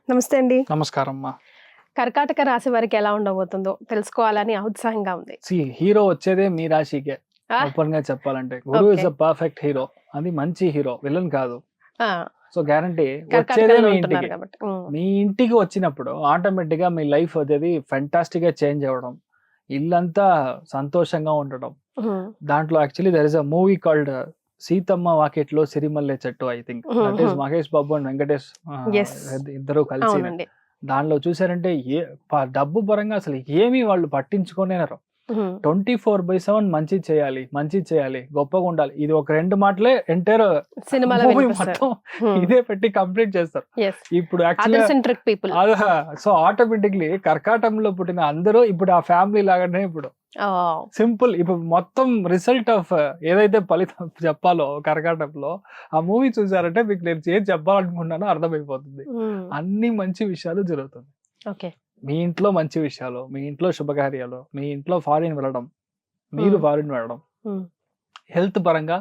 నమస్తే అండి. నమస్కారం అమ్మా. కర్కాటక రాశి వారికి ఎలా ఉండబోతుందో తెలుసుకోవాలని ఉత్సాహంగా ఉంది. హీరో వచ్చేదే మీ రాశికే. ఓపెన్ గా చెప్పాలంటే గురువు ఇస్ అ పర్ఫెక్ట్ హీరో. అది మంచి హీరో, విలన్ కాదు. సో గ్యారంటీ వచ్చేదే మీ ఇంటికి. మీ ఇంటికి వచ్చినప్పుడు ఆటోమేటిక్ గా మీ లైఫ్ అనేది ఫెంటాస్టిక్ గా చేంజ్ అవ్వడం, ఇల్లంతా సంతోషంగా ఉండడం. దాంట్లో actually there is a movie called Seethamma Vakitlo Sirimalle Chettu. I think that is Mahesh Babu and Venkatesh ఇద్దరు కలిసి. దానిలో చూసారంటే డబ్బు పరంగా అసలు ఏమీ వాళ్ళు పట్టించుకోనేనారు. 24/7 మంచి చేయాలి, గొప్పగా ఉండాలి. ఇది ఒక 2 మాటలే ఎంటైర్ సినిమా మొత్తం ఇదే పెట్టి కంప్లీట్ చేస్తారు. ఇప్పుడు సో ఆటోమేటిక్లీ కర్కాటకంలో పుట్టిన అందరూ ఇప్పుడు ఆ ఫ్యామిలీ లాగానే ఇప్పుడు సింపుల్. ఇప్పుడు మొత్తం రిజల్ట్ ఆఫ్ ఏదైతే ఫలితం చెప్పాలో కర్కాటకంలో ఆ మూవీ చూసారంటే మీకు నేను ఏం చెప్పాలనుకున్నానో అర్థమైపోతుంది. అన్ని మంచి విషయాలు జరుగుతుంది. మీ ఇంట్లో మంచి విషయాలు, మీ ఇంట్లో శుభకార్యాలు, మీ ఇంట్లో ఫారిన్ వెళ్ళడం, మీరు ఫారిన్ వెళ్ళడం, హెల్త్ పరంగా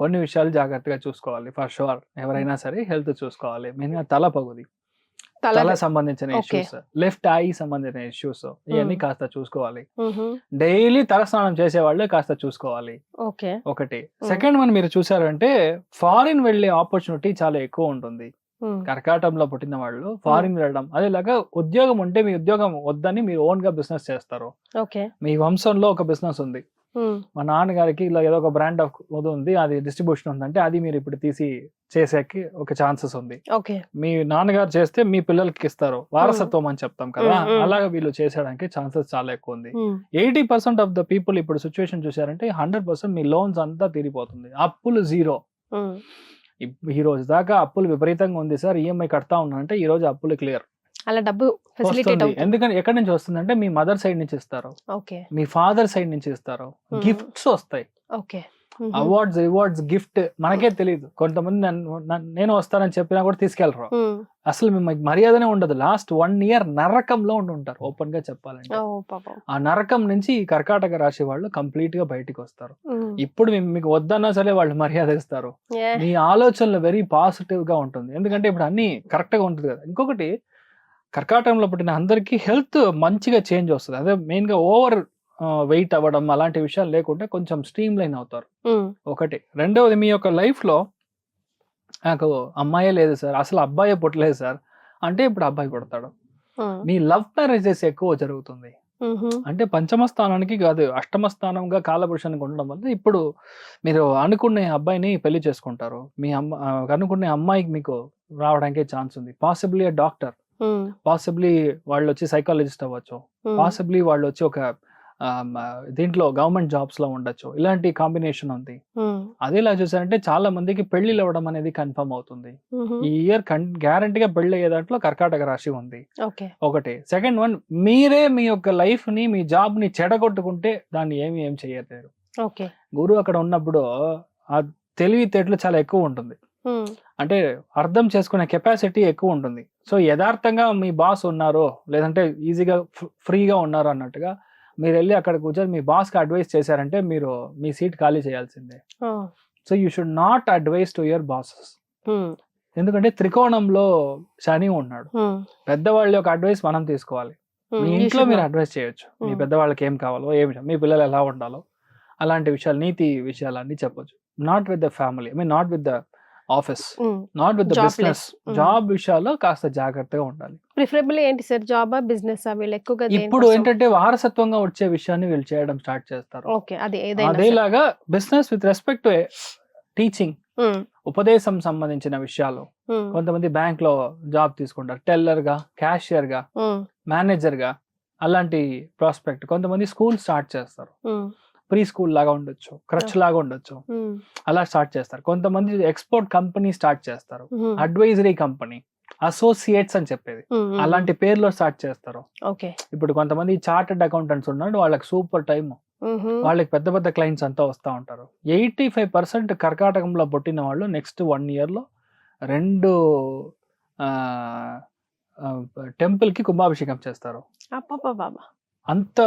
కొన్ని విషయాలు జాగ్రత్తగా చూసుకోవాలి. ఫర్ షూర్ ఎవరైనా సరే హెల్త్ చూసుకోవాలి. మెయిన్గా తల పగుది, తల సంబంధించిన ఇష్యూస్, లెఫ్ట్ ఐ సంబంధించిన ఇష్యూస్, ఇవన్నీ కాస్త చూసుకోవాలి. డైలీ తల స్నానం చేసే వాళ్ళే కాస్త చూసుకోవాలి. ఒకటి. సెకండ్ వన్, మీరు చూసారంటే ఫారిన్ వెళ్లే ఆపర్చునిటీ చాలా ఎక్కువ ఉంటుంది. కర్కాటకంలో పుట్టిన వాళ్ళు ఫారిన్ వెళ్ళడం, అదేలాగా ఉద్యోగం ఉంటే మీ ఉద్యోగం వద్దని మీరు ఓన్ గా బిజినెస్ చేస్తారు. మీ వంశంలో ఒక బిజినెస్ ఉంది, మా నాన్నగారికి ఇలా ఏదో ఒక బ్రాండ్ ఆఫ్ ఉంది, అది డిస్ట్రిబ్యూషన్ ఉందంటే అది మీరు ఇప్పుడు తీసి చేసేకి ఒక ఛాన్సెస్ ఉంది. మీ నాన్నగారు చేస్తే మీ పిల్లలకి ఇస్తారు, వారసత్వం అని చెప్తాం కదా, అలాగా వీళ్ళు చేసేయడానికి ఛాన్సెస్ చాలా ఎక్కువ ఉంది. 80% ఆఫ్ ద పీపుల్ ఇప్పుడు సిచ్యువేషన్ చూసారంటే 100% మీ లోన్స్ అంతా తీరిపోతుంది. అప్పులు జీరో. ఈ రోజు దాకా అప్పులు విపరీతంగా ఉంది సార్, ఈఎంఐ కడతా ఉన్నా అంటే ఈ రోజు అప్పులు క్లియర్. అలా డబ్బు ఎందుకంటే ఎక్కడి నుంచి వస్తుందంటే మీ మదర్ సైడ్ నుంచి ఇస్తారు, మీ ఫాదర్ సైడ్ నుంచి ఇస్తారు, గిఫ్ట్స్ వస్తాయి, అవార్డ్స్ రివార్డ్స్ గిఫ్ట్ మనకే తెలియదు. కొంతమంది నేను వస్తానని చెప్పినా కూడా తీసుకెళ్లరు. అసలు మీకు మర్యాదనే ఉండదు. లాస్ట్ 1 year నరకంలో ఉంటారు. ఓపెన్ గా చెప్పాలంటే ఆ నరకం నుంచి ఈ కర్కాటక రాశి వాళ్ళు కంప్లీట్ గా బయటికి వస్తారు. ఇప్పుడు మీకు వద్దన్నా సరే వాళ్ళు మర్యాద ఇస్తారు. మీ ఆలోచనలు వెరీ పాజిటివ్ గా ఉంటుంది, ఎందుకంటే ఇప్పుడు అన్ని కరెక్ట్ గా ఉంటుంది కదా. ఇంకొకటి, కర్కాటకంలో పుట్టిన అందరికి హెల్త్ మంచిగా చేంజ్ వస్తుంది. అదే మెయిన్ గా ఓవర్ వెయిట్ అవ్వడం అలాంటి విషయాలు లేకుండా కొంచెం స్ట్రీమ్ లైన్ అవుతారు. ఒకటి. రెండవది, మీ యొక్క లైఫ్ లో నాకు అమ్మాయే లేదు సార్, అసలు అబ్బాయే పుట్టలేదు సార్ అంటే ఇప్పుడు అబ్బాయి పుడతాడు. మీ లవ్ మ్యారేజెస్ ఎక్కువ జరుగుతుంది. అంటే పంచమ స్థానానికి కాదు, అష్టమ స్థానంగా కాలపురుషానికి ఉండడం వల్ల ఇప్పుడు మీరు అనుకునే అబ్బాయిని పెళ్లి చేసుకుంటారు. మీ అనుకునే అమ్మాయికి మీకు రావడానికి ఛాన్స్ ఉంది. పాసిబ్లీ డాక్టర్, పాసిబ్లీ వాళ్ళు వచ్చి సైకాలజిస్ట్ అవ్వచ్చు, పాసిబ్లీ వాళ్ళు వచ్చి ఒక దీంట్లో గవర్నమెంట్ జాబ్స్ లో ఉండొచ్చు. ఇలాంటి కాంబినేషన్ ఉంది. అదేలా చూసారంటే చాలా మందికి పెళ్లిళ్ళు అవ్వడం అనేది కన్ఫర్మ్ అవుతుంది. ఈ ఇయర్ గ్యారంటీగా పెళ్లి అయ్యే దాంట్లో కర్కాటక రాశి ఉంది. ఒకటి. సెకండ్ వన్, మీరే మీ యొక్క లైఫ్ ని, మీ జాబ్ ని చెడగొట్టుకుంటే దాన్ని ఏం చేయలేరు. గురువు అక్కడ ఉన్నప్పుడు ఆ తెలివితేటలు చాలా ఎక్కువ ఉంటుంది. అంటే అర్థం చేసుకునే కెపాసిటీ ఎక్కువ ఉంటుంది. సో యథార్థంగా మీ బాస్ ఉన్నారో లేదంటే ఈజీగా ఫ్రీగా ఉన్నారో అన్నట్టుగా మీరు వెళ్ళి అక్కడ కూర్చొని మీ బాస్ కి అడ్వైస్ చేశారంటే మీరు మీ సీట్ ఖాళీ చేయాల్సిందే. So you should not advise to your bosses. ఎందుకంటే త్రికోణంలో శని ఉన్నాడు. పెద్దవాళ్ళ యొక్క అడ్వైస్ మనం తీసుకోవాలి. మీ ఇంట్లో మీరు అడ్వైస్ చేయొచ్చు, మీ పెద్దవాళ్ళకి ఏం కావాలో, మీ పిల్లలు ఎలా ఉండాలో అలాంటి విషయాలు, నీతి విషయాలన్నీ చెప్పొచ్చు. Not with the family, I mean not with the office, not with the business. Job విషయాల్లో కాస్త జాగ్రత్తగా ఉండాలి. ప్రిఫరబుల్ ఏంటి సార్, జాబ్ బిజినెస్? ఇప్పుడు ఏంటంటే వారసత్వంగా వచ్చే విషయాన్ని వీళ్ళు చేయడం స్టార్ట్ చేస్తారు. అదేలాగా business with respect to teaching, ఉపదేశం సంబంధించిన విషయాలు. కొంతమంది బ్యాంక్ లో జాబ్ తీసుకుంటారు, టెల్లర్ గా, క్యాషియర్ గా, మేనేజర్ గా, అలాంటి ప్రాస్పెక్ట్. కొంతమంది స్కూల్ స్టార్ట్ చేస్తారు, ప్రీ స్కూల్ లాగా ఉండొచ్చు, క్రచ్ లాగా ఉండొచ్చు, అలా స్టార్ట్ చేస్తారు. కొంతమంది ఎక్స్పోర్ట్ కంపెనీ స్టార్ట్ చేస్తారు, అడ్వైజరీ కంపెనీ, అసోసియేట్స్ అని చెప్పేది, అలాంటి పేర్లో స్టార్ట్ చేస్తారు. ఇప్పుడు కొంతమంది చార్టర్డ్ అకౌంటెంట్స్ ఉన్నాడు, వాళ్ళకి సూపర్ టైమ్, వాళ్ళకి పెద్ద పెద్ద క్లయింట్స్ అంతా వస్తూ ఉంటారు. 85% కర్కాటకంలో పుట్టిన వాళ్ళు నెక్స్ట్ 1 year లో 2 టెంపుల్ కి కుంభాభిషేకం చేస్తారు. అంత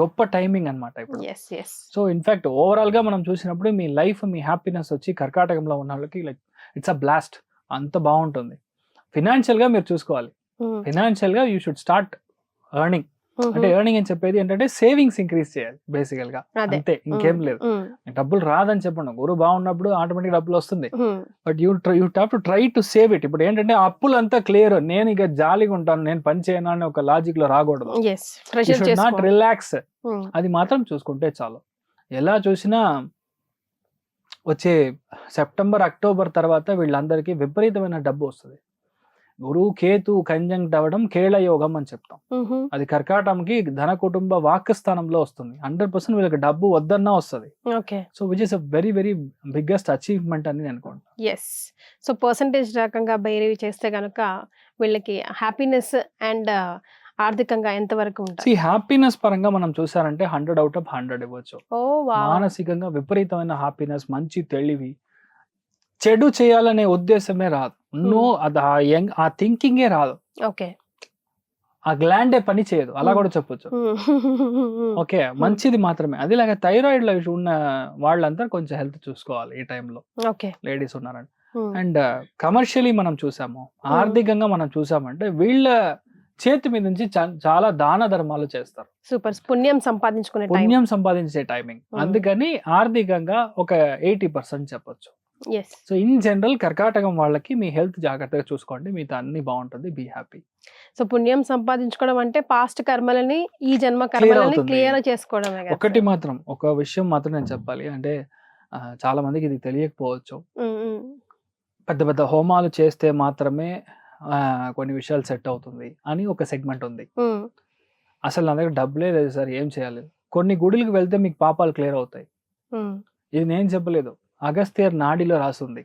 గొప్ప టైమింగ్ అన్నమాట ఇప్పుడు. Yes yes so in fact overall గా మనం చూసినప్పుడు మీ లైఫ్, మీ హ్యాపీనెస్ వచ్చి కర్కాటకంలో ఉన్న వాళ్ళకి లైక్ ఇట్స్ అ బ్లాస్ట్, అంత బాగుంటుంది. ఫినాన్షియల్ గా మీరు చూసుకోవాలి, ఫినాన్షియల్ గా యూ షుడ్ స్టార్ట్ ఎర్నింగ్. అంటే ఎర్నింగ్ అని చెప్పేది ఏంటంటే సేవింగ్స్ ఇంక్రీజ్ చేయాలి బేసికల్ గా, అంతే, ఇంకేం లేదు. డబ్బులు రాదని చెప్పండి, గురువు బాగున్నప్పుడు ఆటోమేటిక్ డబ్బులు వస్తుంది, but you have to try to save it. ఇప్పుడు ఏంటంటే అప్పులు అంతా క్లియర్, నేను ఇక జాలీగా ఉంటాను, నేను పని చేయను అని ఒక లాజిక్ లో రాకూడదు. నాట్ రిలాక్స్, అది మాత్రం చూసుకుంటే చాలు. ఎలా చూసినా వచ్చే సెప్టెంబర్, అక్టోబర్ తర్వాత వీళ్ళందరికీ విపరీతమైన డబ్బు వస్తుంది. గురువు కేతు కంజంక్ట్ అవ్వడం కేళ యోగం అని చెప్తాం. అది కర్కాటంకి ధన కుటుంబ వాక్స్థానంలో వస్తుంది. 100% వీళ్ళకి డబ్బు వద్దన్నా వస్తుంది. So which is a very very biggest achievement అని నేను అనుకుంటాను. ఎస్. సో పర్సంటేజ్ రకంగా బైరీ చేస్తే కనుక వీళ్ళకి హ్యాపీనెస్ అండ్ ఆర్థికంగా ఎంత వరకు ఉంటుంది? హ్యాపీనెస్ పరంగా మనం చూసారంటే 100 out of 100 ఇవ్వచ్చు. మానసికంగా విపరీతమైన హ్యాపీనెస్, మంచి తెలివి, చెడు చేయాలనే ఉద్దేశమే రాదు, అది ఆ థింకింగే రాదు, ఆ గ్లాండే పని చేయదు, అలా కూడా చెప్పొచ్చు. ఓకే, మంచిది మాత్రమే. అదిలాగా థైరాయిడ్ లో ఉన్న వాళ్ళంతా కొంచెం హెల్త్ చూసుకోవాలి ఈ టైంలో, లేడీస్ ఉన్నారండి. అండ్ కమర్షియలీ మనం చూసాము, ఆర్థికంగా మనం చూసామంటే వీళ్ళ చేతి మీద నుంచి చాలా దాన ధర్మాలు చేస్తారు. సూపర్, పుణ్యం సంపాదించే టైమింగ్. అందుకని ఆర్థికంగా ఒక 80% చెప్పొచ్చు. సో ఇన్ జనరల్ కర్కాటకం వాళ్ళకి మీ హెల్త్ జాగ్రత్తగా చూసుకోండి, మీతో అన్ని బాగుంటుంది, బీ హ్యాపీ. సో పుణ్యం సంపాదించుకోవడం అంటే పాస్ట్ కర్మలని, ఈ జన్మ కర్మలని క్లియర్ చేసుకోవడమే. ఒకటి మాత్రం, ఒక విషయం మాత్రం నేను చెప్పాలి, అంటే చాలా మందికి ఇది తెలియకపోవచ్చు. పెద్ద పెద్ద హోమాలు చేస్తే మాత్రమే కొన్ని విషయాలు సెట్ అవుతుంది అని ఒక సెగ్మెంట్ ఉంది. అసలు నా దగ్గర డబ్బులే లేదు సార్, ఏం చేయాలి? కొన్ని గుడులకు వెళ్తే మీకు పాపాలు క్లియర్ అవుతాయి. ఇది నేను చెప్పలేదు, అగస్త్యర్ నాడిలో రాసింది.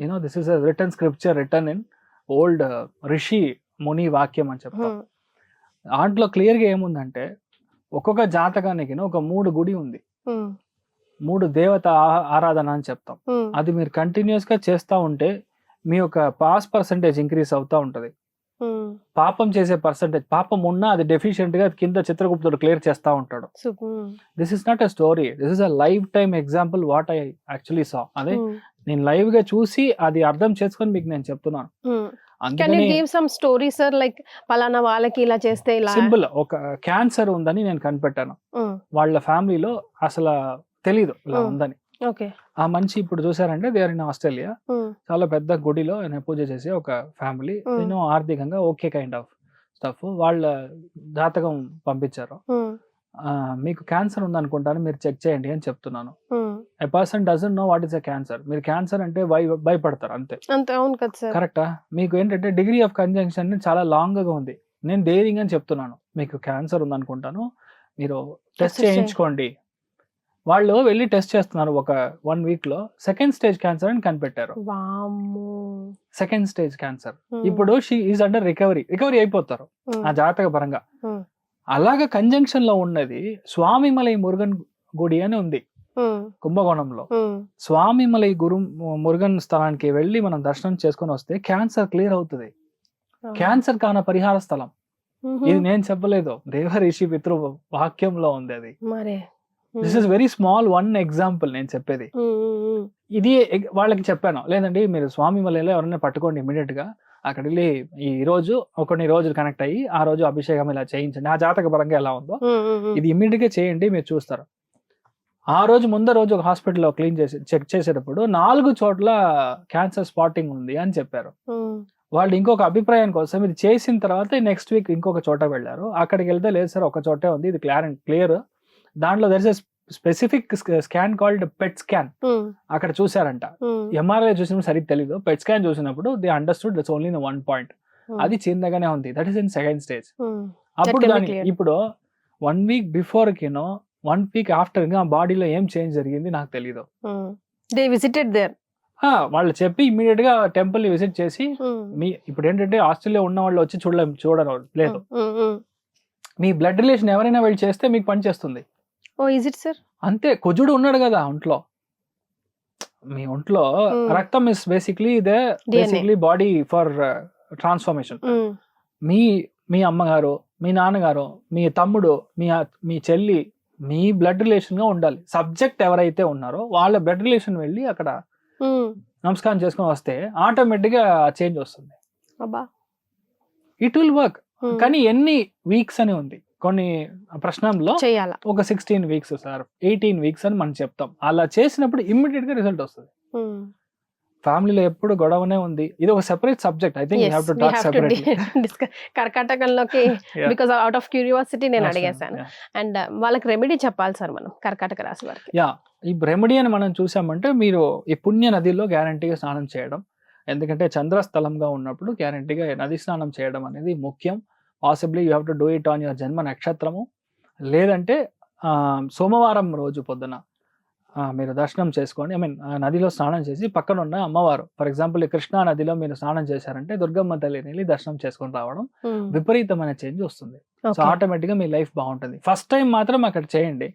You know this is a written scripture written in old రిషి ముని వాక్యం అని చెప్తాం. దాంట్లో క్లియర్ గా ఏముందంటే ఒక్కొక్క జాతకానికి ఒక 3 గుడి ఉంది, 3 దేవత ఆరాధన అని చెప్తాం. అది మీరు కంటిన్యూస్ గా చేస్తా ఉంటే మీ యొక్క పాస్ పర్సంటేజ్ ఇంక్రీజ్ అవుతా ఉంటది. పాపం చేసే పర్సంటేజ్, పాపం ఉన్నా అది డెఫిషియెంట్ గా కింద చిత్రగుప్తుడు క్లియర్ చేస్తా ఉంటాడు. This is not a story, this is a lifetime example what I actually saw. అదే నేను లైవ్ గా చూసి అది అర్థం చేసుకొని మీకు నేను చెప్తున్నాను. సింపుల్, ఒక క్యాన్సర్ ఉందని నేను కనిపెట్టాను, వాళ్ళ ఫ్యామిలీలో అసలు తెలీదు ఇలా ఉందని. ఆ మనిషి ఇప్పుడు చూసారంటే దే ఆర్ ఇన్ ఆస్ట్రేలియా, చాలా పెద్ద గుడిలో ఆయన పూజ చేసే ఒక ఫ్యామిలీ, నేను ఆర్థికంగా ఓకే కైండ్ ఆఫ్ స్టఫ్, వాళ్ళ జాతకం పంపించారు. మీకు క్యాన్సర్ ఉందనుకుంటాను, మీరు చెక్ చేయండి అని చెప్తున్నాను. A person doesn't know what is a cancer. మీరు క్యాన్సర్ అంటే భయపడతారు అంతే, కరెక్టా? మీకు ఏంటంటే డిగ్రీ ఆఫ్ కంజంక్షన్ చాలా లాంగ్ గా ఉంది. నేను ధైర్యంగా చెప్తున్నాను, మీకు క్యాన్సర్ ఉందనుకుంటాను, మీరు టెస్ట్ చేయించుకోండి. వాళ్ళు వెళ్ళి టెస్ట్ చేస్తున్నారు, ఒక 1 week లో సెకండ్ స్టేజ్ క్యాన్సర్ అని కనిపెట్టారు. Second stage cancer. ఇప్పుడు షీ ఈజ్ అండర్ రికవరీ అయిపోతారు ఆ జాతక పరంగా. అలాగా కంజంక్షన్ లో ఉన్నది స్వామిమలై మురుగన్ గుడి అని ఉంది కుంభకోణంలో. స్వామిమలై మురుగన్ స్థలానికి వెళ్ళి మనం దర్శనం చేసుకుని వస్తే క్యాన్సర్ క్లియర్ అవుతుంది. క్యాన్సర్ కాన పరిహార స్థలం. ఇది నేను చెప్పలేదు, దేవరిషి పితృ వాక్యంలో ఉంది అది. This is very small one example నేను చెప్పేది. ఇది వాళ్ళకి చెప్పాను, లేదండి మీరు స్వామిమలైలో ఎవరైనా పట్టుకోండి ఇమీడియట్ గా, అక్కడ వెళ్ళి ఈ రోజు కొన్ని రోజులు కనెక్ట్ అయ్యి ఆ రోజు అభిషేకం ఇలా చేయించండి, ఆ జాతక పరంగా ఎలా ఉందో ఇది ఇమీడియట్ గా చేయండి, మీరు చూస్తారు. ఆ రోజు ముందు రోజు ఒక హాస్పిటల్లో క్లీన్ చేసి చెక్ చేసేటప్పుడు 4 చోట్ల క్యాన్సర్ స్పాటింగ్ ఉంది అని చెప్పారు. వాళ్ళు ఇంకొక అభిప్రాయం కోసం ఇది చేసిన తర్వాత నెక్స్ట్ వీక్ ఇంకొక చోట వెళ్ళారు. అక్కడికి వెళ్తే లేదు సార్ ఒక చోటే ఉంది, ఇది క్లియర్. దాంట్లో there is a specific scan called PET scan, అక్కడ చూసారంట. ఎంఆర్ఐ చూసినప్పుడు సరిగ్గా తెలీదు, పెట్ స్కాన్ చూసినప్పుడు they understood that's only 1 point. అది చిన్నగానే ఉంది, that is in second stage. అప్పుడు దాని ఇప్పుడు 1 week బిఫోర్ కినో 1 week ఆఫ్టర్ గా బాడీలో ఏం చేంజ్ జరిగింది నాకు తెలీదు. దే విజిటెడ్ దేర్, వాళ్ళు చెప్పి ఇమ్మీడియట్ గా టెంపుల్ ని విజిట్ చేసి, మీ ఇప్పుడు ఏంటంటే ఆస్ట్రేలియా ఉన్న వాళ్ళు వచ్చి చూడరు లేదు, మీ బ్లడ్ రిలేషన్ ఎవరైనా వెళ్ళి చేస్తే మీకు పని చేస్తుంది. అంతే, కుజుడు ఉన్నాడు కదా ఒంట్లో, మీ ఒంట్లో రక్తం is basically body for transformation. మీ మీ అమ్మగారు, మీ నాన్నగారు, మీ తమ్ముడు, మీ చెల్లి, మీ బ్లడ్ రిలేషన్ గా ఉండాలి. సబ్జెక్ట్ ఎవరైతే ఉన్నారో వాళ్ళ బ్లడ్ రిలేషన్ వెళ్ళి అక్కడ నమస్కారం చేసుకొని వస్తే ఆటోమేటిక్ గా చేంజ్ వస్తుంది. It will work. కానీ ఎన్ని వీక్స్ అని ఉంది కొన్ని ప్రశ్నల్లో, ఒక 16 వీక్స్ సార్, 18 వీక్స్ అని మనం చెప్తాం. అలా చేసినప్పుడు ఇమ్మీడియట్ గా రిజల్ట్ వస్తుంది. ఫ్యామిలీలో ఎప్పుడు గొడవనే ఉంది. ఇది ఒక separate subject. I think you have to talk separately. కర్కాటకంలోకి బికాజ్ అవుట్ ఆఫ్ క్యూరియాసిటీ నేను అడిగేశాను. అండ్ వాళ్ళకి రెమెడీ చెప్పాలి సార్ మనం కర్కాటక రాశి వారికి. ఈ రెమెడీ అని మనం చూసామంటే మీరు ఈ పుణ్య నదిలో గ్యారంటీగా స్నానం చేయడం. ఎందుకంటే చంద్రస్థలంగా ఉన్నప్పుడు గ్యారంటీగా నది స్నానం చేయడం అనేది ముఖ్యం. Possibly you have to do it on your జన్మ నక్షత్రము. లేదంటే సోమవారం రోజు పొద్దున మీరు దర్శనం చేసుకోండి. ఐ మీన్ నదిలో స్నానం చేసి పక్కన ఉన్న అమ్మవారు, ఫర్ ఎగ్జాంపుల్ కృష్ణా నదిలో మీరు స్నానం చేశారంటే దుర్గమ్మ తల్లిని వెళ్ళి దర్శనం చేసుకొని రావడం విపరీతమైన చేంజ్ వస్తుంది. సో ఆటోమేటిక్ గా మీ లైఫ్ బాగుంటుంది. ఫస్ట్ టైం మాత్రం అక్కడ చేయండి.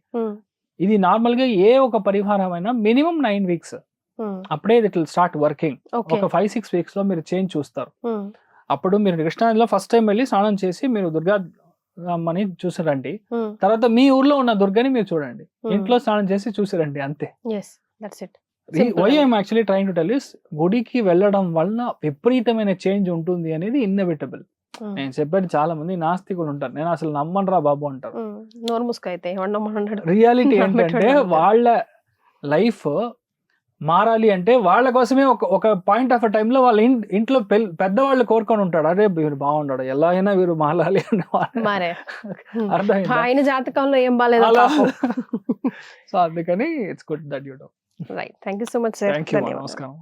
ఇది నార్మల్ గా ఏ ఒక పరిహారమైనా మినిమం 9 వీక్స్, అప్పుడే ఇట్ విల్ స్టార్ట్ వర్కింగ్. ఒక 5-6 వీక్స్ లో మీరు చేంజ్ చూస్తారు. అప్పుడు మీరు కృష్ణా నదిలో ఫస్ట్ టైం వెళ్ళి స్నానం చేసి మీరు దుర్గా అమ్మని చూసిరండి. తర్వాత మీ ఊర్లో ఉన్న దుర్గని మీరు చూడండి, ఇంట్లో స్నానం చేసి చూసిరండి, అంతే. Why I'm actually trying to tell you, గుడికి వెళ్ళడం వల్ల విపరీతమైన చేంజ్ ఉంటుంది అనేది ఇన్నెవిటబుల్. నేను చెప్పేది చాలా మంది నాస్తికులు ఉంటారు, నేను అసలు నమ్మనరా బాబు అంటారు. రియాలిటీ ఏంటంటే వాళ్ళ లైఫ్ మారాలి అంటే వాళ్ళ కోసమే ఒక పాయింట్ ఆఫ్ టైమ్ లో వాళ్ళ ఇంట్లో పెద్దవాళ్ళు కోరుకొని ఉంటాడు, అరే వీరు బాగుంటాడు, ఎలా అయినా వీరు మారాలి అని. ఆయన జాతకంలో ఏం బాగాలేదు. సో అందుకని it's good that you do. Right. Thank you so much sir. Thank you. నమస్కారం.